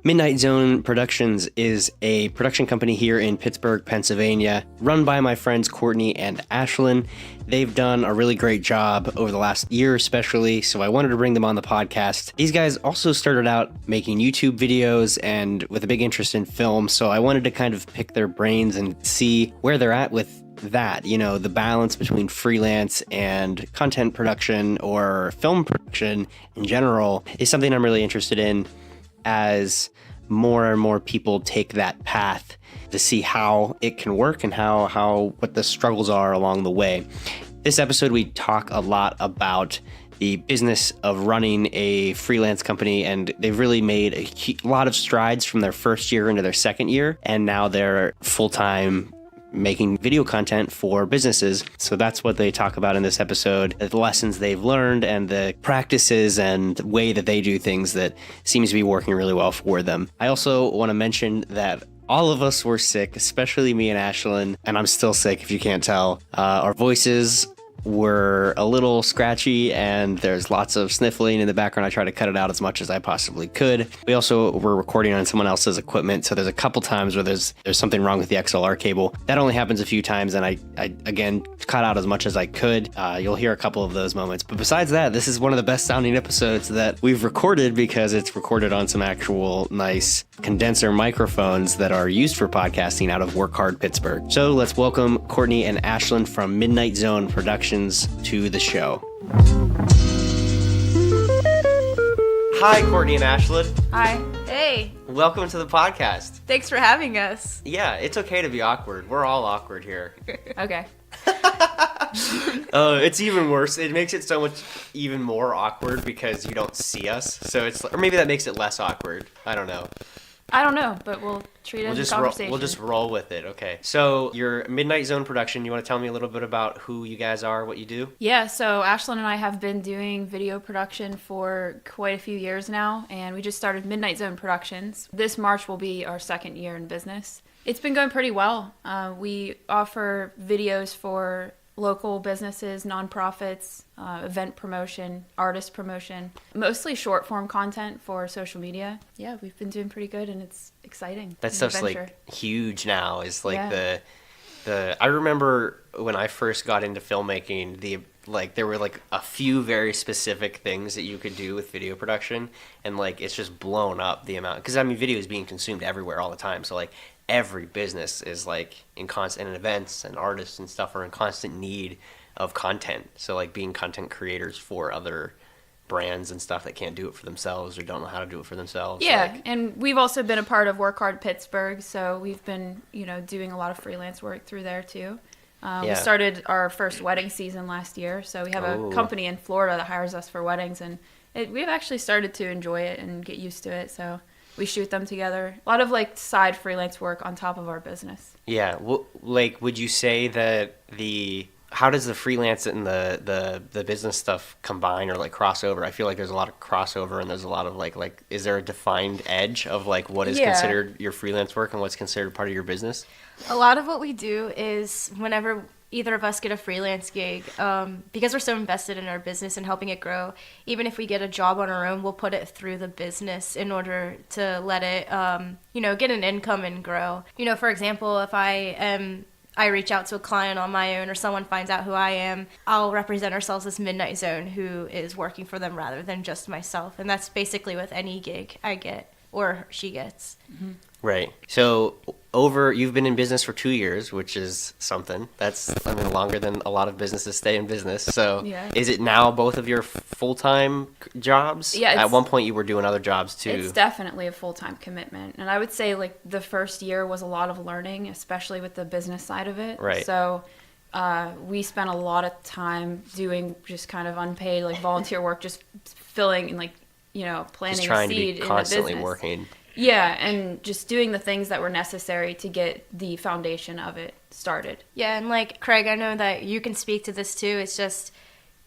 Midnight Zone Productions is a production company here in Pittsburgh, Pennsylvania, run by my friends Courtney and Ashlyn. They've done a really great job over the last year especially, so I wanted to bring them on the podcast. These guys also started out making YouTube videos and with a big interest in film, so I wanted to kind of pick their brains and see where they're at with that, the balance between freelance and content production or film production in general is something I'm really interested in as more and more people take that path to see how it can work and what the struggles are along the way. This episode, we talk a lot about the business of running a freelance company, and they've really made a lot of strides from their first year into their second year, and now they're full-time making video content for businesses. So that's what they talk about in this episode, the lessons they've learned and the practices and way that they do things that seems to be working really well for them. I also want to mention that all of us were sick, especially me and Ashlyn, and I'm still sick if you can't tell. Our voices were a little scratchy and there's lots of sniffling in the background. I try to cut it out as much as I possibly could. We also were recording on someone else's equipment, so there's a couple times where there's something wrong with the XLR cable. That only happens a few times, and I again cut out as much as I could. You'll hear a couple of those moments, but besides that, this is one of the best sounding episodes that we've recorded because it's recorded on some actual nice condenser microphones that are used for podcasting out of Work Hard Pittsburgh. So let's welcome Courtney and Ashlyn from Midnight Zone Productions to the show. Hi, Courtney and Ashlyn. Hi. Hey. Welcome to the podcast. Thanks for having us. Yeah, it's okay to be awkward. We're all awkward here. Okay. It's even worse. It makes it so much even more awkward because you don't see us. So or maybe that makes it less awkward. I don't know, but we'll treat it as a conversation. We'll just roll with it. Okay. So your Midnight Zone production, you want to tell me a little bit about who you guys are, what you do? Yeah, so Ashlyn and I have been doing video production for quite a few years now, and we just started Midnight Zone Productions. This March will be our second year in business. It's been going pretty well. We offer videos for local businesses, nonprofits, event promotion, artist promotion, mostly short form content for social media. Yeah, we've been doing pretty good and it's exciting. That stuff's like huge now. Is like the I remember when I first got into filmmaking, there were like a few very specific things that you could do with video production, and like it's just blown up the amount, because I mean video is being consumed everywhere all the time, so like every business is like in constant, and events and artists and stuff are in constant need of content. So like being content creators for other brands and stuff that can't do it for themselves or don't know how to do it for themselves. Yeah, and we've also been a part of Work Hard Pittsburgh, so we've been, doing a lot of freelance work through there too. We started our first wedding season last year, so we have a company in Florida that hires us for weddings, and we've actually started to enjoy it and get used to it, so we shoot them together. A lot of like side freelance work on top of our business. Yeah. Well, like, would you say that how does the freelance and the business stuff combine or like cross over? I feel like there's a lot of crossover, and there's a lot of like is there a defined edge of like what is considered your freelance work and what's considered part of your business? A lot of what we do is whenever either of us get a freelance gig, because we're so invested in our business and helping it grow, even if we get a job on our own, we'll put it through the business in order to let it, get an income and grow. For example, if I reach out to a client on my own or someone finds out who I am, I'll represent ourselves as Midnight Zone, who is working for them rather than just myself. And that's basically with any gig I get or she gets. Mm-hmm. Right. So you've been in business for 2 years, which is something. That's longer than a lot of businesses stay in business. So Is it now both of your full-time jobs? Yeah. At one point you were doing other jobs too. It's definitely a full-time commitment. And I would say like the first year was a lot of learning, especially with the business side of it. Right. So we spent a lot of time doing just kind of unpaid like volunteer work, just filling and like, planting just trying a seed to be constantly in the business. Working. Yeah, and just doing the things that were necessary to get the foundation of it started. Yeah, and like Craig, I know that you can speak to this too. It's just,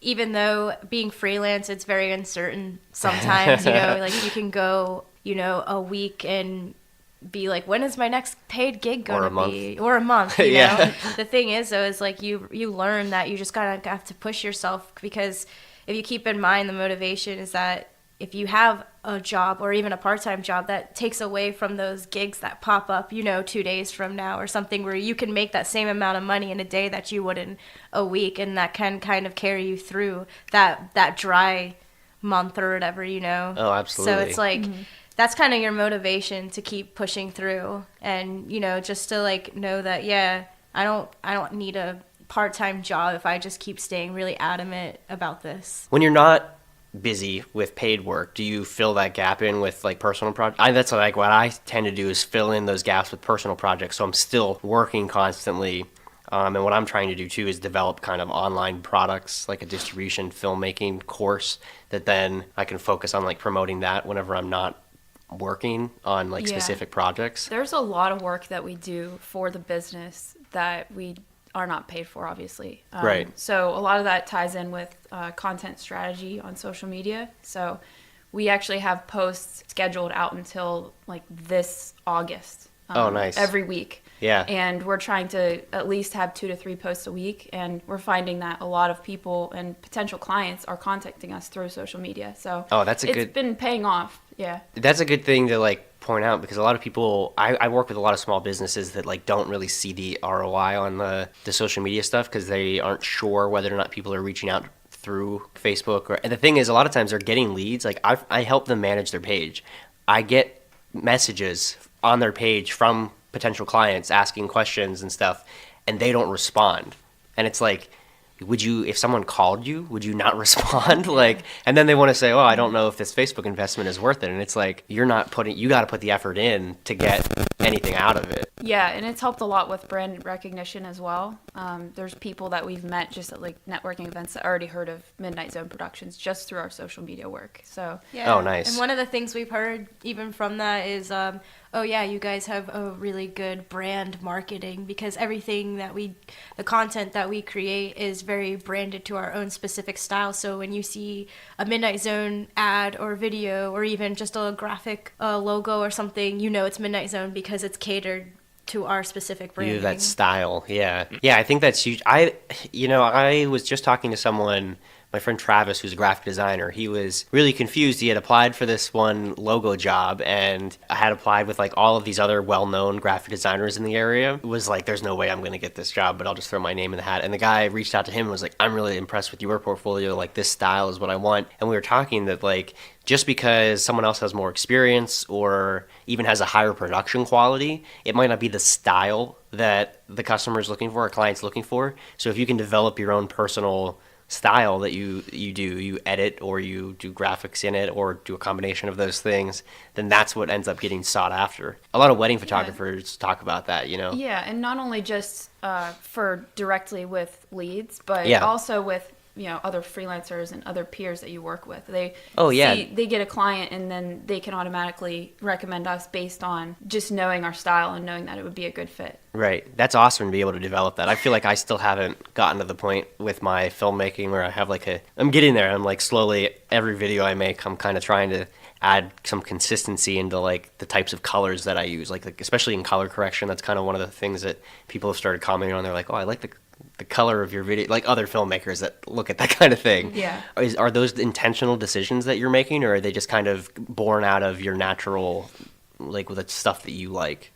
even though being freelance, it's very uncertain sometimes, like you can go, a week and be like, when is my next paid gig going to be? Or a month, you know? The thing is, though, is like you learn that you just gotta have to push yourself, because if you keep in mind the motivation is that if you have a job or even a part-time job, that takes away from those gigs that pop up, 2 days from now or something, where you can make that same amount of money in a day that you would in a week, and that can kind of carry you through that dry month or whatever. Oh, absolutely. So it's like that's kind of your motivation to keep pushing through, and just to like know that I don't need a part-time job if I just keep staying really adamant about this. When you're not busy with paid work, do you fill that gap in with like personal projects? That's like what I tend to do, is fill in those gaps with personal projects, so I'm still working constantly. And what I'm trying to do too is develop kind of online products, like a distribution filmmaking course, that then I can focus on like promoting that whenever I'm not working on like specific projects. There's a lot of work that we do for the business that we are not paid for, obviously. Right. So a lot of that ties in with content strategy on social media. So we actually have posts scheduled out until like this August. Oh, nice. Every week. Yeah. And we're trying to at least have 2 to 3 posts a week. And we're finding that a lot of people and potential clients are contacting us through social media. So it's been paying off. Yeah. That's a good thing to like point out, because a lot of people, I work with a lot of small businesses that like don't really see the ROI on the social media stuff, because they aren't sure whether or not people are reaching out through Facebook. And the thing is, a lot of times they're getting leads. Like I help them manage their page. I get messages on their page from potential clients asking questions and stuff, and they don't respond. And it's like, if someone called you, would you not respond? And then they want to say, oh, I don't know if this Facebook investment is worth it. And it's like, you got to put the effort in to get anything out of it. Yeah, and it's helped a lot with brand recognition as well. There's people that we've met just at like networking events that already heard of Midnight Zone Productions just through our social media work. So yeah. Oh, nice. And one of the things we've heard even from that is, oh yeah, you guys have a really good brand marketing, because everything the content that we create is very branded to our own specific style. So when you see a Midnight Zone ad or video, or even just a graphic logo or something, it's Midnight Zone because it's catered to our specific branding. That style, yeah. Yeah, I think that's huge. I was just talking to someone, my friend Travis, who's a graphic designer. He was really confused. He had applied for this one logo job, and I had applied with like all of these other well-known graphic designers in the area. It was like, there's no way I'm going to get this job, but I'll just throw my name in the hat. And the guy reached out to him and was like, I'm really impressed with your portfolio. Like, this style is what I want. And we were talking that like, just because someone else has more experience or even has a higher production quality, it might not be the style that the customer is looking for or client's looking for. So if you can develop your own personal style that you edit, or you do graphics in it, or do a combination of those things, then that's what ends up getting sought after. A lot of wedding photographers talk about that, Yeah, and not only just for directly with leads, but Yeah. also with other freelancers and other peers that you work with. They get a client, and then they can automatically recommend us based on just knowing our style and knowing that it would be a good fit. Right. That's awesome to be able to develop that. I feel like I still haven't gotten to the point with my filmmaking where I have I'm getting there. I'm like slowly, every video I make, I'm kind of trying to add some consistency into like the types of colors that I use, like especially in color correction. That's kind of one of the things that people have started commenting on. They're like, oh, I like the color of your video, like other filmmakers that look at that kind of thing. Yeah. Are those intentional decisions that you're making, or are they just kind of born out of your natural, like with the stuff that you like?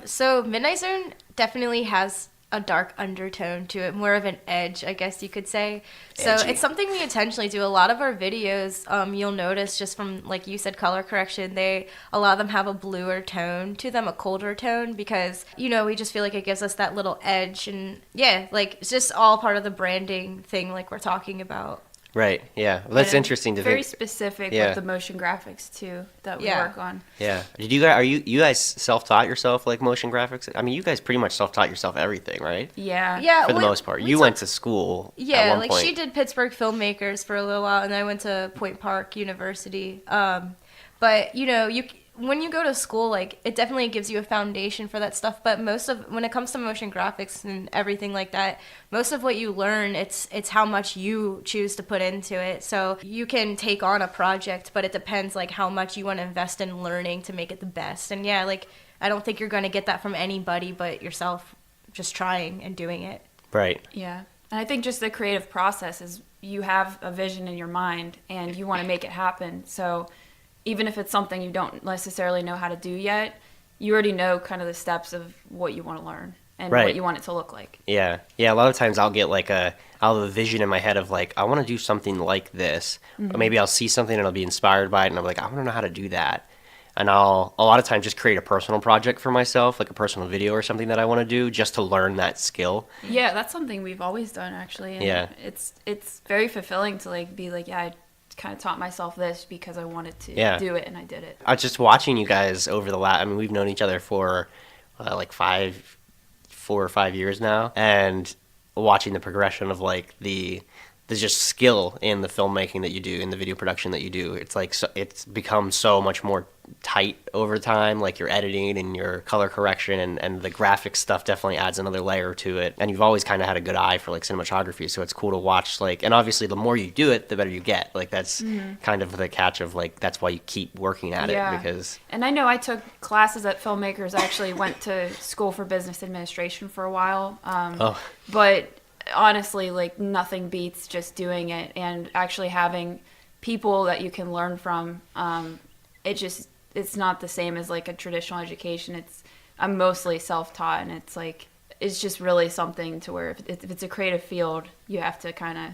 So Midnight Zone definitely has a dark undertone to it, more of an edge, I guess you could say. So Edgy. It's something we intentionally do. A lot of our videos, you'll notice just from, like you said, color correction, a lot of them have a bluer tone to them, a colder tone, because, we just feel like it gives us that little edge. And yeah, like it's just all part of the branding thing like we're talking about. Right. Yeah. Well, that's interesting to very think. specific Yeah. with the motion graphics too that we work on. Yeah. Are you guys self-taught yourself like motion graphics? I mean, you guys pretty much self-taught yourself everything, right? Yeah. Yeah. For the most part. You went to school at one point. She did Pittsburgh Filmmakers for a little while, and I went to Point Park University. But when you go to school, like, it definitely gives you a foundation for that stuff. But when it comes to motion graphics and everything like that, most of what you learn, it's how much you choose to put into it. So you can take on a project, but it depends like how much you want to invest in learning to make it the best. And yeah, like, I don't think you're going to get that from anybody but yourself just trying and doing it. Right. Yeah. And I think just the creative process is you have a vision in your mind and you want to make it happen. So even if it's something you don't necessarily know how to do yet, you already know kind of the steps of what you want to learn and Right. what you want it to look like. Yeah. Yeah. A lot of times I'll get like I'll have a vision in my head of like, I want to do something like this. Or maybe I'll see something and I'll be inspired by it and I'm like, I want to know how to do that. And I'll a lot of times just create a personal project for myself, like a personal video or something that I want to do just to learn that skill. Yeah, that's something we've always done actually. And Yeah. it's very fulfilling to like be like, yeah, I kind of taught myself this because I wanted to Yeah. do it and I did it. I was just watching you guys over the last, I mean, we've known each other for like 4 or 5 years now, and watching the progression of like the just skill in the filmmaking that you do, in the video production that you do. It's like it's become so much more tight over time, like your editing and your color correction and the graphic stuff definitely adds another layer to it. And you've always kind of had a good eye for like cinematography, so it's cool to watch. Like, and obviously the more you do it, the better you get. Like that's kind of the catch of like, that's why you keep working at it, because And I know I took classes at Filmmakers. I actually went to school for business administration for a while. But honestly, like nothing beats just doing it and actually having people that you can learn from. It's not the same as like a traditional education. I'm mostly self-taught, and it's just really something to where if it's a creative field, you have to kind of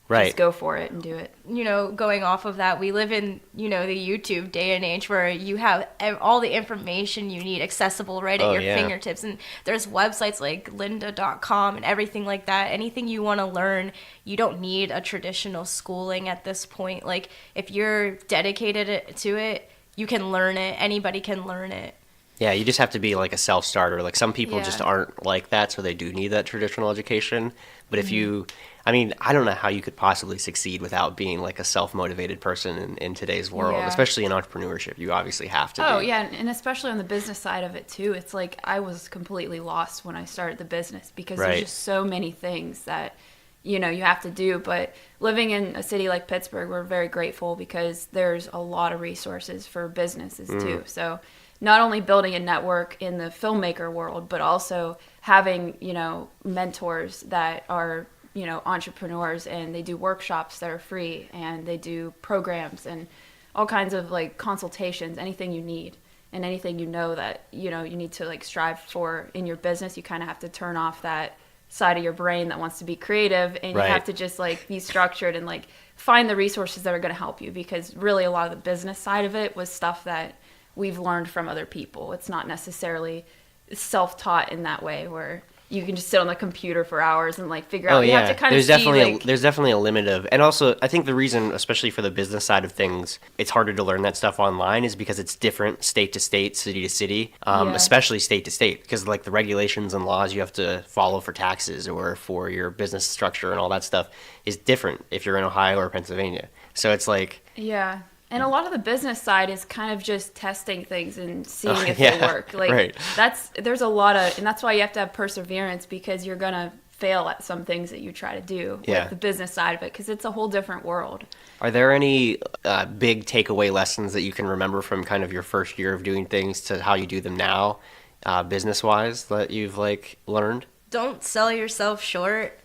just go for it and do it. You know, going off of that, we live in, you know, the YouTube day and age where you have all the information you need accessible right at your fingertips. And there's websites like lynda.com and everything like that. Anything you want to learn, you don't need a traditional schooling at this point. Like, if you're dedicated to it, you can learn it. Anybody can learn it. yeah, you just have to be like a self-starter. Like some people just aren't like that, so they do need that traditional education. But if you, I mean, I don't know how you could possibly succeed without being like a self-motivated person in today's world, especially in entrepreneurship. You obviously have to be. Yeah, and especially on the business side of it too. It's like I was completely lost when I started the business because there's just so many things that, you know, you have to do. But living in a city like Pittsburgh, we're very grateful because there's a lot of resources for businesses too. So not only building a network in the filmmaker world, but also having, you know, mentors that are, you know, entrepreneurs, and they do workshops that are free, and they do programs and all kinds of like consultations, anything you need and anything you know that, you know, you need to like strive for in your business. You kind of have to turn off that side of your brain that wants to be creative, and you have to just like be structured and like find the resources that are going to help you, because really a lot of the business side of it was stuff that we've learned from other people. It's not necessarily self-taught in that way where you can just sit on the computer for hours and like figure out. You have to kind there's of definitely see, there's definitely a limit of, and also I think the reason, especially for the business side of things, it's harder to learn that stuff online is because it's different state to state, city to city, especially state to state, because like the regulations and laws you have to follow for taxes or for your business structure and all that stuff is different if you're in Ohio or Pennsylvania. So it's like and a lot of the business side is kind of just testing things and seeing if they work. Like there's a lot of, and that's why you have to have perseverance, because you're going to fail at some things that you try to do with the business side of it, because it's a whole different world. Are there any big takeaway lessons that you can remember from kind of your first year of doing things to how you do them now, business-wise, that you've like learned? Don't sell yourself short.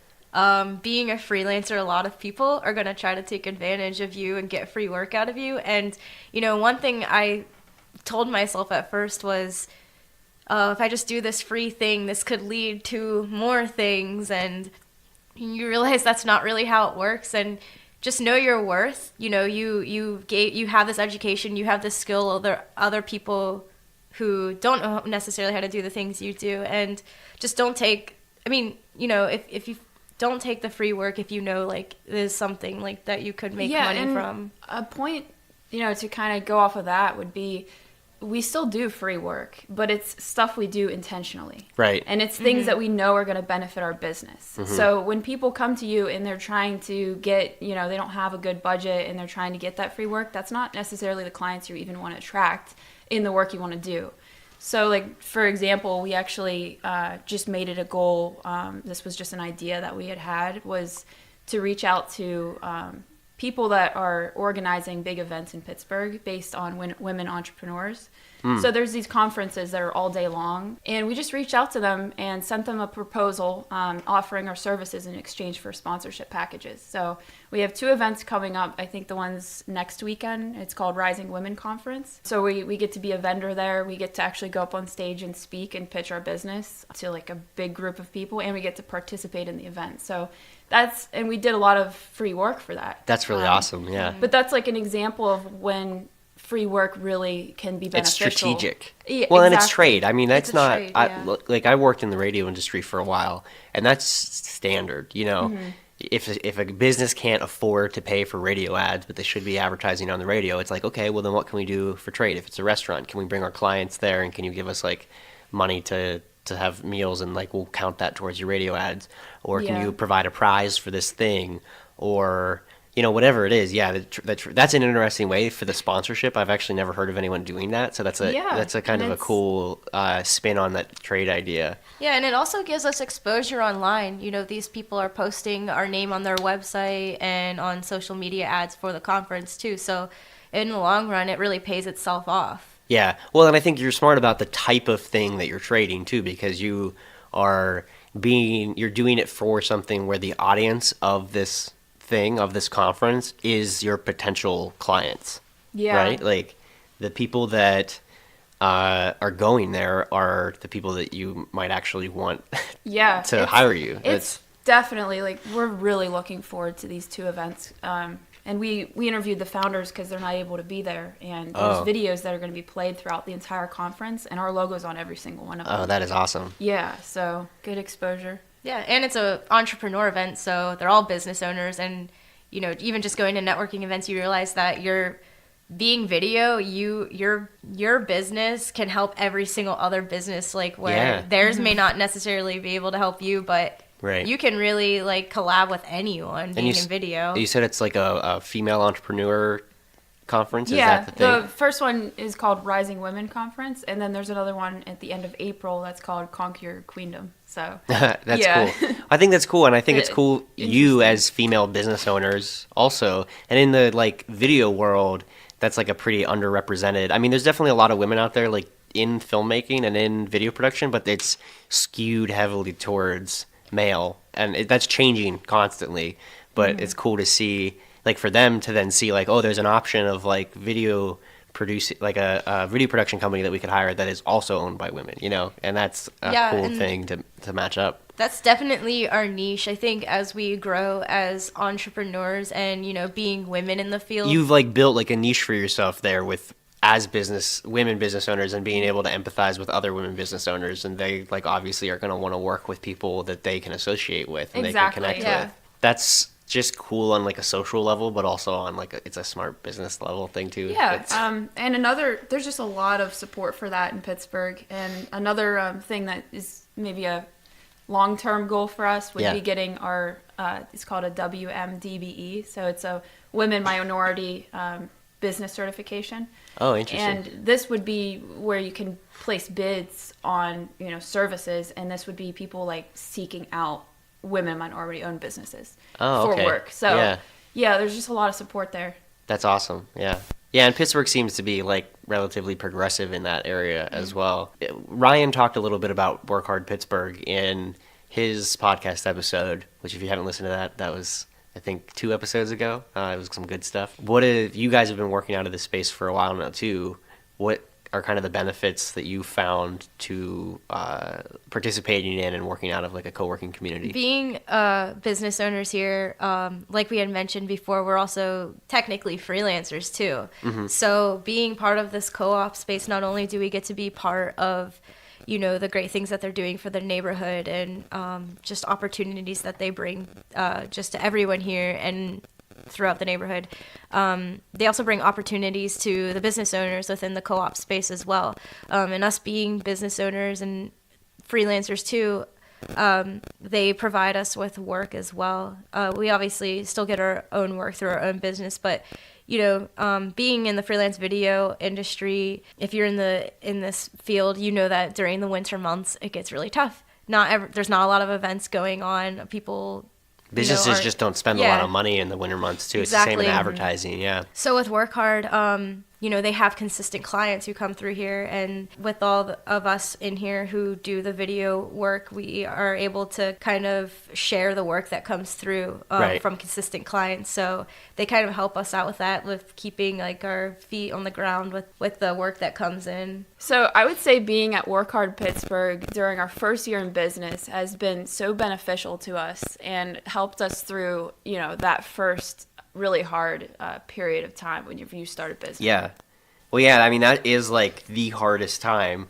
Being a freelancer, a lot of people are going to try to take advantage of you and get free work out of you. And, you know, one thing I told myself at first was, if I just do this free thing, this could lead to more things. And you realize that's not really how it works. And just know your worth. You know, you have this education, you have this skill, other people who don't know necessarily how to do the things you do. And just don't take, I mean, you know, if you don't take the free work if you know like there's something like that you could make money from. A point, you know, to kind of go off of that would be, we still do free work, but it's stuff we do intentionally. Right. And it's things that we know are going to benefit our business. So when people come to you and they're trying to get, you know, they don't have a good budget and they're trying to get that free work, that's not necessarily the clients you even want to attract in the work you want to do. So, like, for example, we actually just made it a goal. This was just an idea that we had, was to reach out to people that are organizing big events in Pittsburgh based on women entrepreneurs. So there's these conferences that are all day long, and we just reached out to them and sent them a proposal offering our services in exchange for sponsorship packages. So we have 2 events coming up. I think the one's next weekend. It's called Rising Women Conference. So we get to be a vendor there. We get to actually go up on stage and speak and pitch our business to like a big group of people, and we get to participate in the event. So and we did a lot of free work for that. That's really awesome, yeah. But that's like an example of when free work really can be beneficial. It's strategic. Yeah, well, exactly. and it's trade. I mean, that's not trade, yeah. like I worked in the radio industry for a while, and that's standard. You know, if a business can't afford to pay for radio ads, but they should be advertising on the radio, it's like, okay, well then what can we do for trade? If it's a restaurant, can we bring our clients there, and can you give us like money to have meals, and like we'll count that towards your radio ads, or can you provide a prize for this thing, or you know, whatever it is. Yeah, that's an interesting way for the sponsorship. I've actually never heard of anyone doing that, so that's a kind of a cool spin on that trade idea. Yeah, and it also gives us exposure online. You know, these people are posting our name on their website and on social media ads for the conference too. So in the long run, it really pays itself off. Yeah, well, and I think you're smart about the type of thing that you're trading too, because you're doing it for something where the audience of this conference is your potential clients. Yeah. Right? Like the people that are going there are the people that you might actually want to hire you. It's definitely like we're really looking forward to these 2 events. And we interviewed the founders because they're not able to be there. And there's videos that are going to be played throughout the entire conference, and our logo's on every single one of them. Oh, that is awesome. Yeah, so good exposure. Yeah, and it's an entrepreneur event, so they're all business owners. And, you know, even just going to networking events, you realize that you're being video, your business can help every single other business, like where theirs may not necessarily be able to help you, but you can really like collab with anyone being in video. You said it's like a female entrepreneur conference? Is yeah, that the thing? The first one is called Rising Women Conference, and then there's another one at the end of April that's called Conquer Your Queendom. So that's cool. I think that's cool, and I think it's cool you as female business owners also, and in the like video world, that's like a pretty underrepresented. I mean, there's definitely a lot of women out there like in filmmaking and in video production, but it's skewed heavily towards male, and that's changing constantly. But it's cool to see, like, for them to then see like, oh, there's an option of like video producing, like a video production company that we could hire that is also owned by women, you know, and that's a cool thing to match up. That's definitely our niche. I think as we grow as entrepreneurs and, you know, being women in the field, you've like built like a niche for yourself there with as women business owners, and being able to empathize with other women business owners, and they like obviously are going to want to work with people that they can associate with and they can connect with. That's just cool on like a social level, but also on like it's a smart business level thing too. Yeah, and there's just a lot of support for that in Pittsburgh. And another thing that is maybe a long-term goal for us would be getting our it's called a WMDBE, so it's a women minority business certification. Oh, interesting. And this would be where you can place bids on, you know, services, and this would be people like seeking out women minority owned businesses for work. So yeah, there's just a lot of support there. That's awesome. Yeah, and Pittsburgh seems to be like relatively progressive in that area as well. Ryan talked a little bit about Work Hard Pittsburgh in his podcast episode, which if you haven't listened to that was I think 2 episodes ago. It was some good stuff. You guys have been working out of this space for a while now too. What are kind of the benefits that you found to participating in and working out of like a co-working community? Being business owners here, like we had mentioned before, we're also technically freelancers too. Mm-hmm. So being part of this co-op space, not only do we get to be part of, you know, the great things that they're doing for the neighborhood and just opportunities that they bring just to everyone here and throughout the neighborhood. They also bring opportunities to the business owners within the co-op space as well. And us being business owners and freelancers too, they provide us with work as well. We obviously still get our own work through our own business, but you know, being in the freelance video industry, if you're in this field, you know that during the winter months it gets really tough. There's not a lot of events going on. Businesses just don't spend a lot of money in the winter months too. It's the same in advertising, yeah. So with Work Hard, they have consistent clients who come through here. And with all of us in here who do the video work, we are able to kind of share the work that comes through from consistent clients. So they kind of help us out with that, with keeping like our feet on the ground with the work that comes in. So I would say being at Work Hard Pittsburgh during our first year in business has been so beneficial to us and helped us through, that first really hard period of time when you start a business. Yeah. Well, yeah, I mean, that is like the hardest time.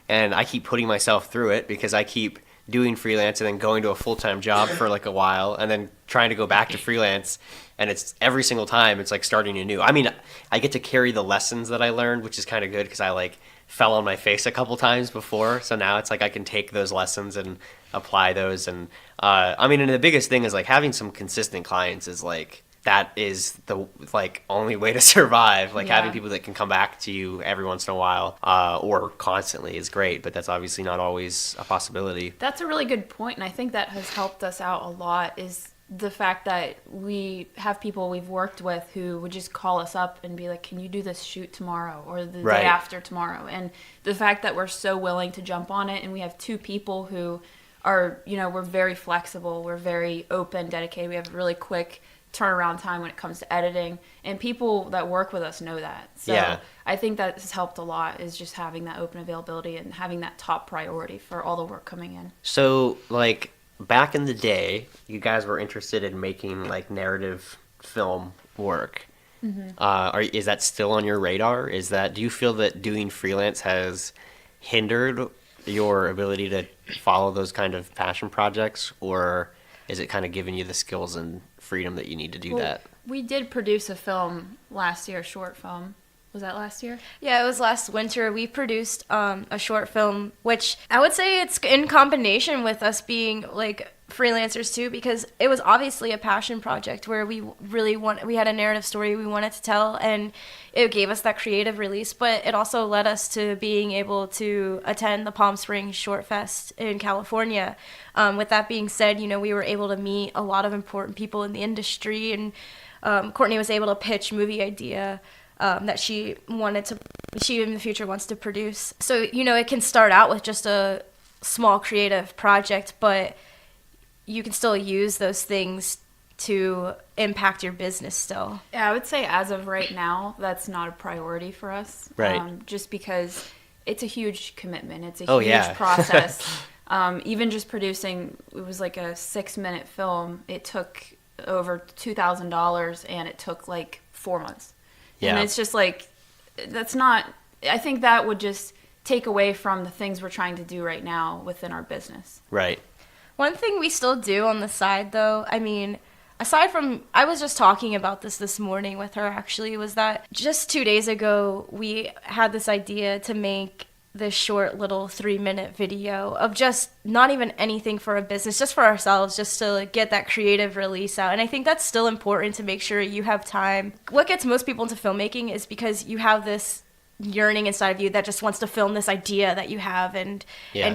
And I keep putting myself through it because I keep doing freelance and then going to a full-time job for like a while and then trying to go back to freelance. And it's every single time it's like starting anew. I mean, I get to carry the lessons that I learned, which is kind of good because I like fell on my face a couple times before. So now it's like I can take those lessons and apply those. And I mean, and the biggest thing is like having some consistent clients is like, that is the like only way to survive. Like having people that can come back to you every once in a while or constantly is great, but that's obviously not always a possibility. That's a really good point, and I think that has helped us out a lot is the fact that we have people we've worked with who would just call us up and be like, can you do this shoot tomorrow or the day after tomorrow? And the fact that we're so willing to jump on it, and we have two people who are, we're very flexible, we're very open, dedicated, we have really quick turnaround time when it comes to editing, and people that work with us know that. So I think that has helped a lot, is just having that open availability and having that top priority for all the work coming in. So like back in the day, you guys were interested in making like narrative film work. Is that still on your radar? Do you feel that doing freelance has hindered your ability to follow those kind of passion projects, or is it kind of giving you the skills and freedom that you need to do that? We did produce a film last year, a short film. Was that last year? Yeah, it was last winter. We produced a short film, which I would say it's in combination with us being like freelancers too, because it was obviously a passion project where we had a narrative story we wanted to tell, and it gave us that creative release, but it also led us to being able to attend the Palm Springs Short Fest in California. With that being said, we were able to meet a lot of important people in the industry, and Courtney was able to pitch movie idea that she in the future wants to produce. So, it can start out with just a small creative project, but you can still use those things to impact your business still. Yeah, I would say as of right now, that's not a priority for us. Right. Just because it's a huge commitment. It's a huge process. Even just producing, it was like a 6-minute film. It took over $2,000 and it took like 4 months. Yeah. And it's just like, I think that would just take away from the things we're trying to do right now within our business. Right. One thing we still do on the side, though, I mean, aside from, I was just talking about this morning with her, actually, was that just 2 days ago, we had this idea to make this short little 3-minute video of just not even anything for a business, just for ourselves, just to like, get that creative release out. And I think that's still important to make sure you have time. What gets most people into filmmaking is because you have this yearning inside of you that just wants to film this idea that you have and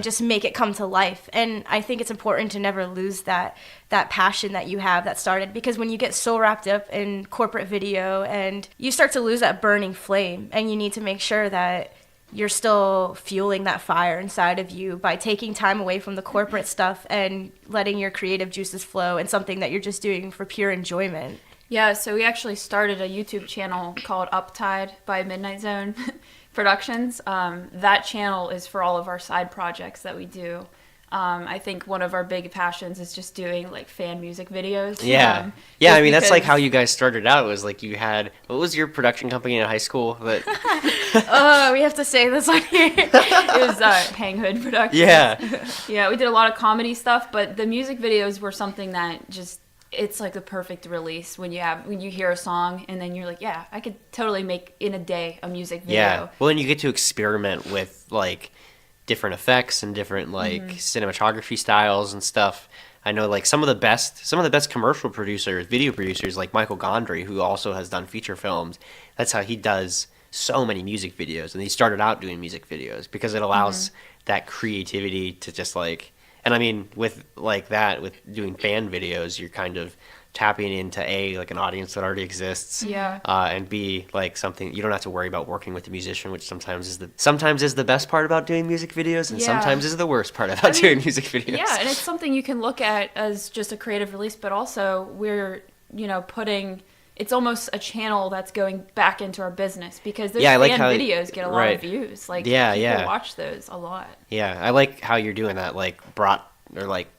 just make it come to life. And I think it's important to never lose that passion that you have that started, because when you get so wrapped up in corporate video and you start to lose that burning flame, and you need to make sure that you're still fueling that fire inside of you by taking time away from the corporate stuff and letting your creative juices flow in something that you're just doing for pure enjoyment. Yeah, so we actually started a YouTube channel called Uptide by Midnight Zone Productions. That channel is for all of our side projects that we do. I think one of our big passions is just doing like fan music videos. Yeah. I mean, that's like how you guys started out. It was like you had, what was your production company in high school? That we have to say this on here. It was Hang Hood Productions. Yeah. Yeah, we did a lot of comedy stuff, but the music videos were something that just, it's like the perfect release when you hear a song and then you're like, yeah, I could totally make in a day a music video. Yeah. Well, and you get to experiment with like different effects and different like cinematography styles and stuff. I know like some of the best commercial producers, video producers, like Michael Gondry, who also has done feature films. That's how he does so many music videos, and he started out doing music videos because it allows that creativity to just like. And I mean, with like that, with doing fan videos, you're kind of tapping into like an audience that already exists, and B, like something you don't have to worry about working with a musician, which sometimes is the best part about doing music videos, and sometimes is the worst part about doing music videos. Yeah, and it's something you can look at as just a creative release, but also we're putting. It's almost a channel that's going back into our business because those videos get a lot of views. Like people watch those a lot. Yeah, I like how you're doing that, like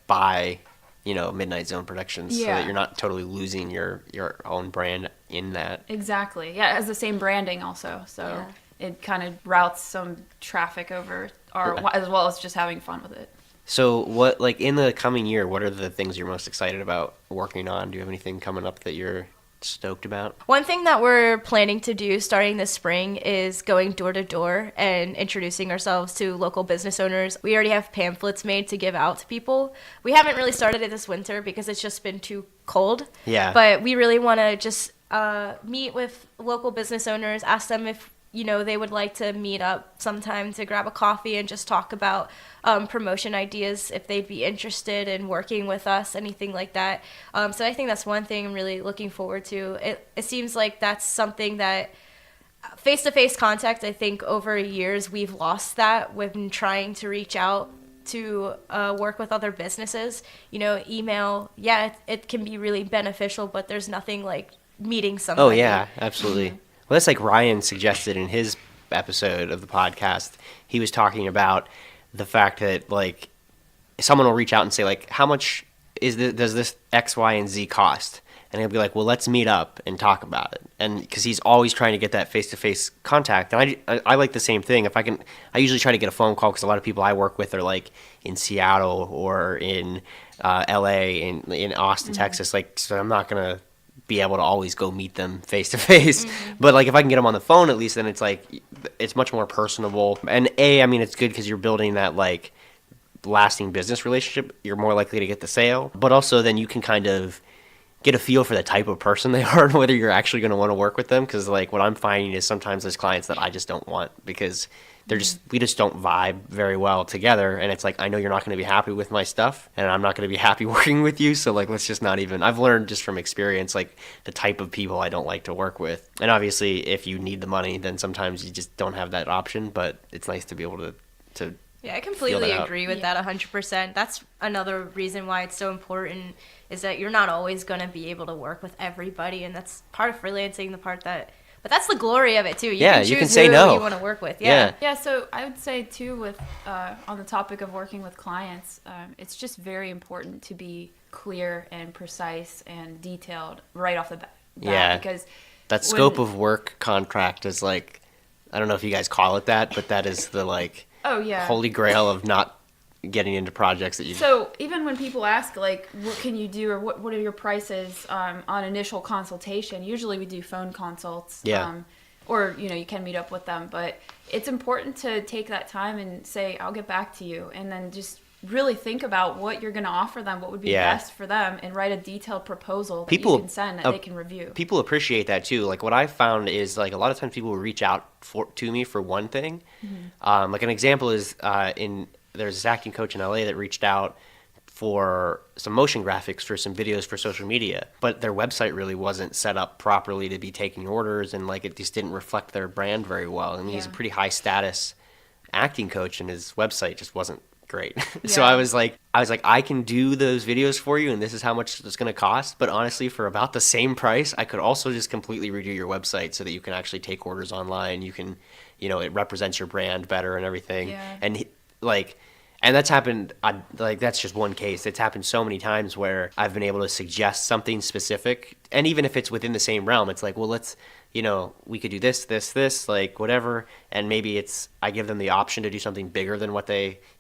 by Midnight Zone Productions, so that you're not totally losing your own brand in that. Exactly. Yeah, it has the same branding also, so it kind of routes some traffic over as well as just having fun with it. So what, like in the coming year, what are the things you're most excited about working on? Do you have anything coming up that you're stoked about? One thing that we're planning to do starting this spring is going door to door and introducing ourselves to local business owners. We already have pamphlets made to give out to people. We haven't really started it this winter because it's just been too cold. Yeah. But we really want to just meet with local business owners, ask them if they would like to meet up sometime to grab a coffee and just talk about promotion ideas, if they'd be interested in working with us, anything like that. So I think that's one thing I'm really looking forward to. It seems like that's something that face-to-face contact, I think over years we've lost that when trying to reach out to work with other businesses. Email, it can be really beneficial, but there's nothing like meeting somebody. Oh, yeah, absolutely. Well, that's like Ryan suggested in his episode of the podcast. He was talking about the fact that like someone will reach out and say like, how much does this X, Y, and Z cost? And he'll be like, well, let's meet up and talk about it. And because he's always trying to get that face-to-face contact. And I like the same thing. If I can, I usually try to get a phone call because a lot of people I work with are like in Seattle or in LA, in Austin, Texas. Like, so I'm not going to be able to always go meet them face to face, but like if I can get them on the phone at least, then it's like it's much more personable. And I mean it's good because you're building that like lasting business relationship. You're more likely to get the sale, but also then you can kind of get a feel for the type of person they are and whether you're actually going to want to work with them. Because like what I'm finding is sometimes there's clients that I just don't want because we just don't vibe very well together, and it's like I know you're not going to be happy with my stuff and I'm not going to be happy working with you, so like let's just not even. I've learned just from experience like the type of people I don't like to work with. And obviously if you need the money then sometimes you just don't have that option, but it's nice to be able to I completely agree with that 100%. That's another reason why it's so important is that you're not always going to be able to work with everybody, and that's part of freelancing, but that's the glory of it too. You can say no. Who you want to work with. Yeah. So I would say too, with on the topic of working with clients, it's just very important to be clear and precise and detailed right off the bat. Yeah. Because that scope of work contract is like, I don't know if you guys call it that, but that is the like holy grail of not getting into projects that you. So even when people ask like, what can you do or what are your prices on initial consultation? Usually we do phone consults. Yeah. Or you can meet up with them, but it's important to take that time and say I'll get back to you, and then just really think about what you're going to offer them, what would be best for them, and write a detailed proposal that you can send that they can review. People appreciate that too. Like what I found is like a lot of times people will reach out to me for one thing. Like an example is there's this acting coach in LA that reached out for some motion graphics for some videos for social media, but their website really wasn't set up properly to be taking orders, and like it just didn't reflect their brand very well. I mean, he's a pretty high status acting coach and his website just wasn't great. So I was like, I can do those videos for you and this is how much it's going to cost, but honestly for about the same price I could also just completely redo your website so that you can actually take orders online. You can, it represents your brand better and everything. And that's happened, that's just one case. It's happened so many times where I've been able to suggest something specific. And even if it's within the same realm, it's like, well, let's, we could do this, like whatever. And maybe I give them the option to do something bigger than what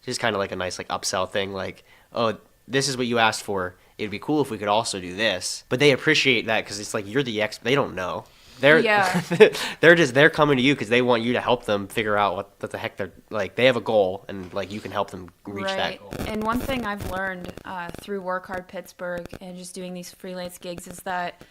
just kind of like a nice like upsell thing. Like, oh, this is what you asked for. It'd be cool if we could also do this. But they appreciate that because it's like, you're the expert. They don't know. They're coming to you because they want you to help them figure out what the heck they're like. They have a goal and like you can help them reach that goal. And one thing I've learned through Work Hard Pittsburgh and just doing these freelance gigs is that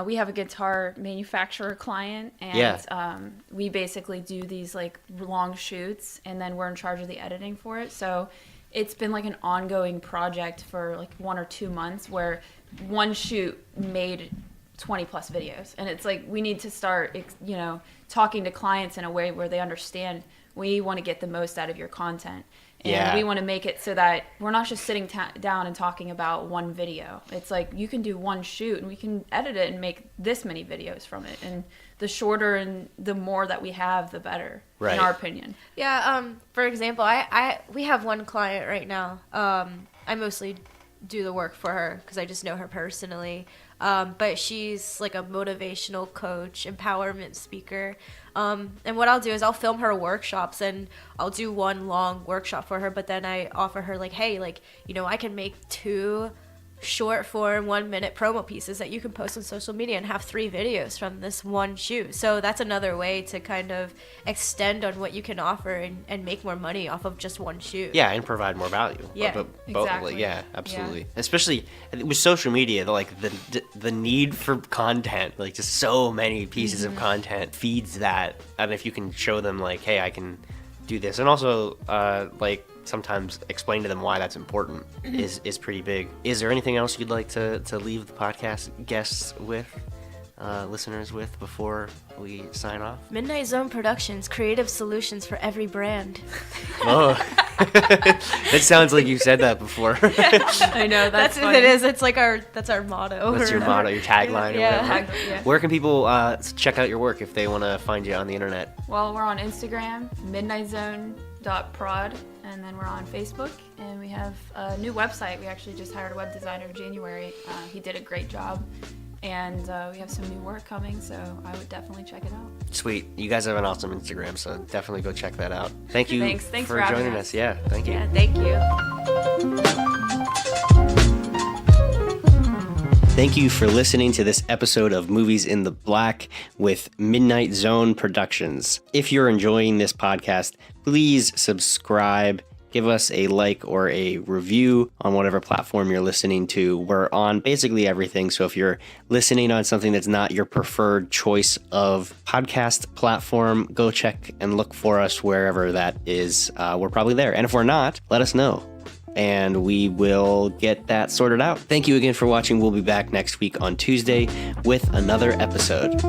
we have a guitar manufacturer client, and we basically do these like long shoots, and then we're in charge of the editing for it. So it's been like an ongoing project for like 1 or 2 months where one shoot made 20 plus videos. And it's like, we need to start, you know, talking to clients in a way where they understand we want to get the most out of your content. And we want to make it so that we're not just sitting down and talking about one video. It's like, you can do one shoot and we can edit it and make this many videos from it. And the shorter and the more that we have, the better, in our opinion. Yeah. For example, we have one client right now. I mostly do the work for her because I just know her personally. But she's like a motivational coach, empowerment speaker. And what I'll do is I'll film her workshops and I'll do one long workshop for her, but then I offer her like, hey, like, you know, I can make 2 short form 1-minute promo pieces that you can post on social media and have 3 videos from this one shoot. So that's another way to kind of extend on what you can offer and make more money off of just one shoot. Yeah, and provide more value. Yeah, exactly. Yeah, absolutely. Yeah. Especially with social media, like the need for content, like just so many pieces of content feeds that. And if you can show them like, hey, I can do this, and also like sometimes explain to them why that's important is pretty big. Is there anything else you'd like to leave the podcast guests with, listeners with, before we sign off? Midnight Zone Productions, creative solutions for every brand. Oh, that sounds like you said that before. I know, that's funny. It is. It's like that's our motto. That's your motto, your tagline, or whatever. Yeah. Where can people check out your work if they want to find you on the internet? Well, we're on Instagram, midnightzone.prod, and then we're on Facebook, and we have a new website. We actually just hired a web designer in January. He did a great job, and we have some new work coming, so I would definitely check it out. Sweet. You guys have an awesome Instagram, so definitely go check that out. Thank you Thanks for joining us. Yeah, thank you. Yeah, thank you. Thank you for listening to this episode of Movies in the Black with Midnight Zone Productions. If you're enjoying this podcast, please subscribe, give us a like or a review on whatever platform you're listening to. We're on basically everything, so if you're listening on something that's not your preferred choice of podcast platform, go check and look for us wherever that is. We're probably there. And if we're not, let us know, and we will get that sorted out. Thank you again for watching. We'll be back next week on Tuesday with another episode.